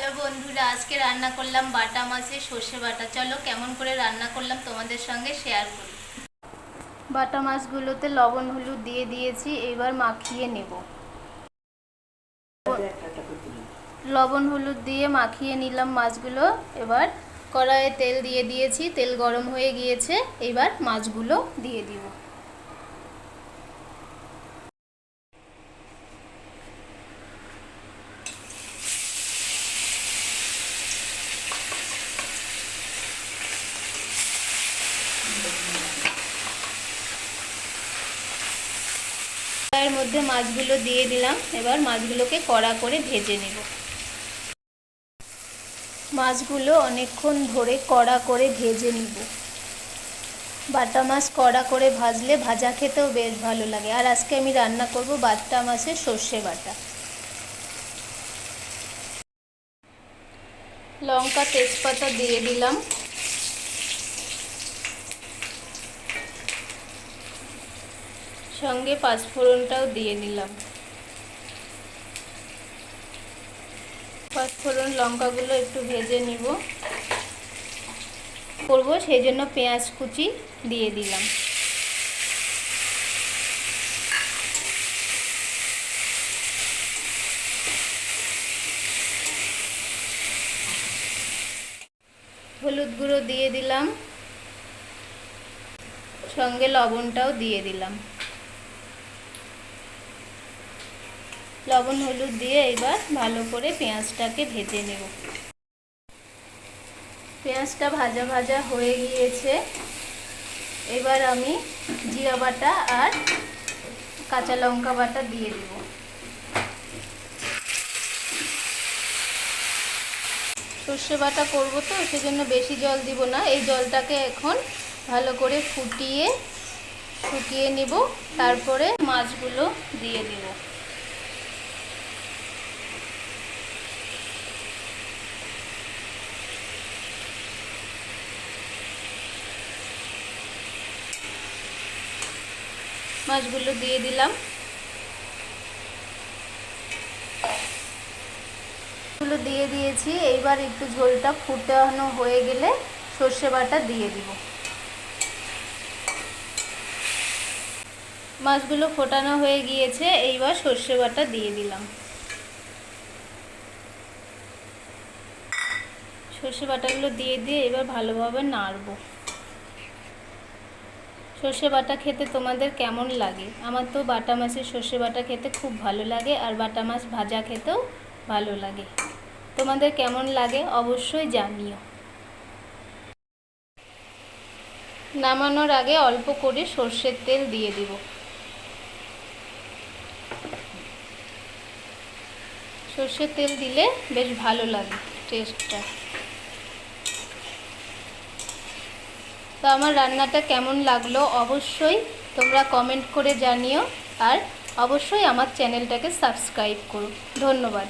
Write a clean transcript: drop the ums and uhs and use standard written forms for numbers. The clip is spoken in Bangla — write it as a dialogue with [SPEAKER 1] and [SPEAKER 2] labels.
[SPEAKER 1] হ্যালো বন্ধুরা, আজকে রান্না করলাম বাটা মাছের সর্ষে বাটা। চলো কেমন করে রান্না করলাম তোমাদের সঙ্গে শেয়ার করি। বাটা মাছগুলোতে লবণ হলুদ দিয়ে দিয়েছি, এবার মাখিয়ে নেব। লবণ হলুদ দিয়ে মাখিয়ে নিলাম মাছগুলো। এবার কড়াইয়ে তেল দিয়ে দিয়েছি, তেল গরম হয়ে গিয়েছে, এবার মাছগুলো দিয়ে দিব। এর মধ্যে মাছগুলো দিয়ে দিলাম। এবার মাছগুলোকে কড়া করে ভেজে নেব। মাছগুলো অনেকক্ষণ ধরে কড়া করে ভেজে নিব। বাটা মাছ কড়া করে ভাজলে ভাজা খেতেও বেশ ভালো লাগে। আর আজকে আমি রান্না করব বাটা মাছের সর্ষে বাটা। লঙ্কা তেজপাতা দিয়ে দিলাম, সঙ্গে পাঁচফোড়নটাও দিয়ে দিলাম। পাঁচফোড়ন লঙ্কাগুলো একটু ভেজে নিব করব, সেই জন্য পেঁয়াজ কুচি দিয়ে দিলাম। হলুদ গুঁড়ো দিয়ে দিলাম, সঙ্গে লবণটাও দিয়ে দিলাম। লবণ হলুদ দিয়ে এবার ভালো করে পেঁয়াজটাকে ভেজে নেব। পেঁয়াজটা ভাজা ভাজা হয়ে গিয়েছে। এবার আমি জিরা বাটা আর কাঁচা লঙ্কা বাটা দিয়ে দেব। সর্ষে বাটা করব তো, সেজন্য বেশি জল দিব না। এই জলটাকে এখন ভালো করে শুকিয়ে নেব, তারপরে মাছগুলো দিয়ে দেব। মাছগুলো দিয়ে দিলাম, দিয়ে দিয়েছি। এইবার একটু ঝোলটা ফুটানো হয়ে গেলে সর্ষে বাটা দিয়ে দিব। মাছগুলো ফোটানো হয়ে গিয়েছে, এইবার সর্ষে বাটা দিয়ে দিলাম। সর্ষে বাটাগুলো দিয়ে এবার ভালোভাবে নাড়ব। সর্ষে বাটা খেতে তোমাদের কেমন লাগে? আমার তো বাটা মাছের সর্ষে বাটা খেতে খুব ভালো লাগে, আর বাটা মাছ ভাজা খেতেও ভালো লাগে। তোমাদের কেমন লাগে অবশ্যই জানিও। নামানোর আগে অল্প করে সর্ষের তেল দিয়ে দিব। সর্ষের তেল দিলে বেশ ভালো লাগে টেস্টটা। তো আমার রান্নাটা কেমন লাগলো অবশ্যই তোমরা কমেন্ট করে জানিও, আর অবশ্যই আমার চ্যানেলটাকে সাবস্ক্রাইব করো। ধন্যবাদ।